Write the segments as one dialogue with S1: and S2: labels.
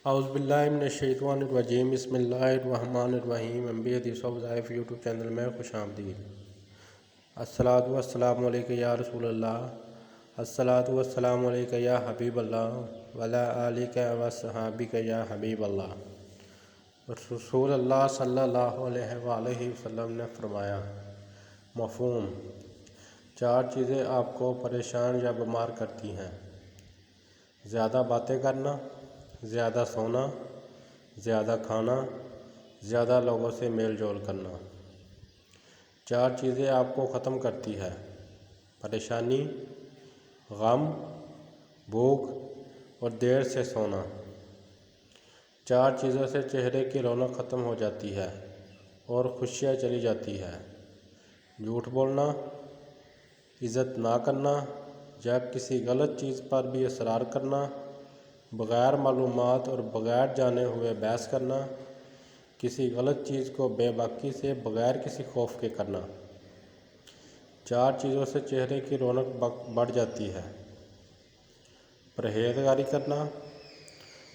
S1: اعوذ باللہ من الشیطان الرجیم بسم اللہ الرحمن الرحیم انبی حدیث و وظائف یوٹیوب چینل میں خوش آمدید۔ الصلاۃ والسلام علیکہ یا رسول اللہ، الصلاۃ والسلام علیکہ یا حبیب اللہ وعلی آلک و صحابک یا حبیب اللہ۔ رسول اللہ صلی اللہ علیہ وآلہ وسلم نے فرمایا، مفہوم: چار چیزیں آپ کو پریشان یا بیمار کرتی ہیں: زیادہ باتیں کرنا، زیادہ سونا، زیادہ کھانا، زیادہ لوگوں سے میل جول کرنا۔ چار چیزیں آپ کو ختم کرتی ہے: پریشانی، غم، بھوک اور دیر سے سونا۔ چار چیزوں سے چہرے کی رونق ختم ہو جاتی ہے اور خوشیاں چلی جاتی ہے: جھوٹ بولنا، عزت نہ کرنا یا کسی غلط چیز پر بھی اصرار کرنا، بغیر معلومات اور بغیر جانے ہوئے بحث کرنا، کسی غلط چیز کو بے باکی سے بغیر کسی خوف کے کرنا۔ چار چیزوں سے چہرے کی رونق بڑھ جاتی ہے: پرہیزگاری کرنا،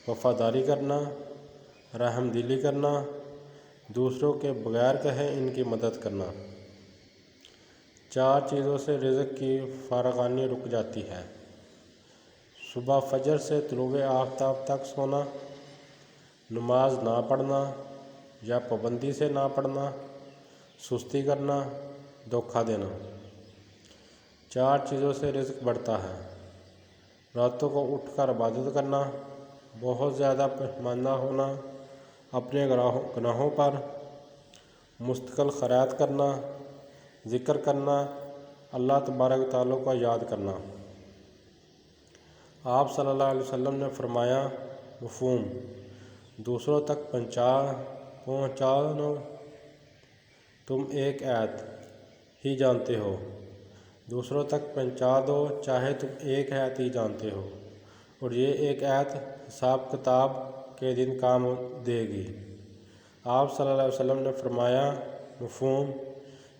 S1: وفاداری کرنا، رحم دلی کرنا، دوسروں کے بغیر کہے ان کی مدد کرنا۔ چار چیزوں سے رزق کی فراوانی رک جاتی ہے: صبح فجر سے طلوع آفتاب تک سونا، نماز نہ پڑھنا یا پابندی سے نہ پڑھنا، سستی کرنا، دھوکہ دینا۔ چار چیزوں سے رزق بڑھتا ہے: راتوں کو اٹھ کر عبادت کرنا، بہت زیادہ پشیمانہ ہونا اپنے گناہوں پر، مستقل خیرات کرنا، ذکر کرنا، اللہ تبارک و تعالیٰ کو یاد کرنا۔ آپ صلی اللہ علیہ وسلم نے فرمایا، مفہوم: دوسروں تک پہنچانا۔ تم ایک آیت ہی جانتے ہو، دوسروں تک پہنچا دو چاہے تم ایک آیت ہی جانتے ہو، اور یہ ایک آیت حساب کتاب کے دن کام دے گی۔ آپ صلی اللہ علیہ وسلم نے فرمایا، مفہوم: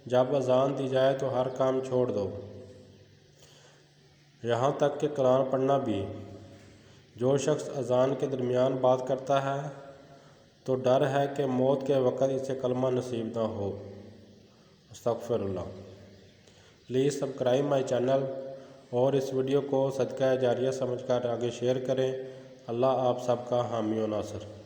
S1: جب اذان دی جائے تو ہر کام چھوڑ دو، یہاں تک کہ قرآن پڑھنا بھی۔ جو شخص اذان کے درمیان بات کرتا ہے تو ڈر ہے کہ موت کے وقت اسے کلمہ نصیب نہ ہو۔ استغفر اللہ۔ پلیز سبسکرائب مائی چینل اور اس ویڈیو کو صدقہ جاریہ سمجھ کر آگے شیئر کریں۔ اللہ آپ سب کا حامی و ناصر۔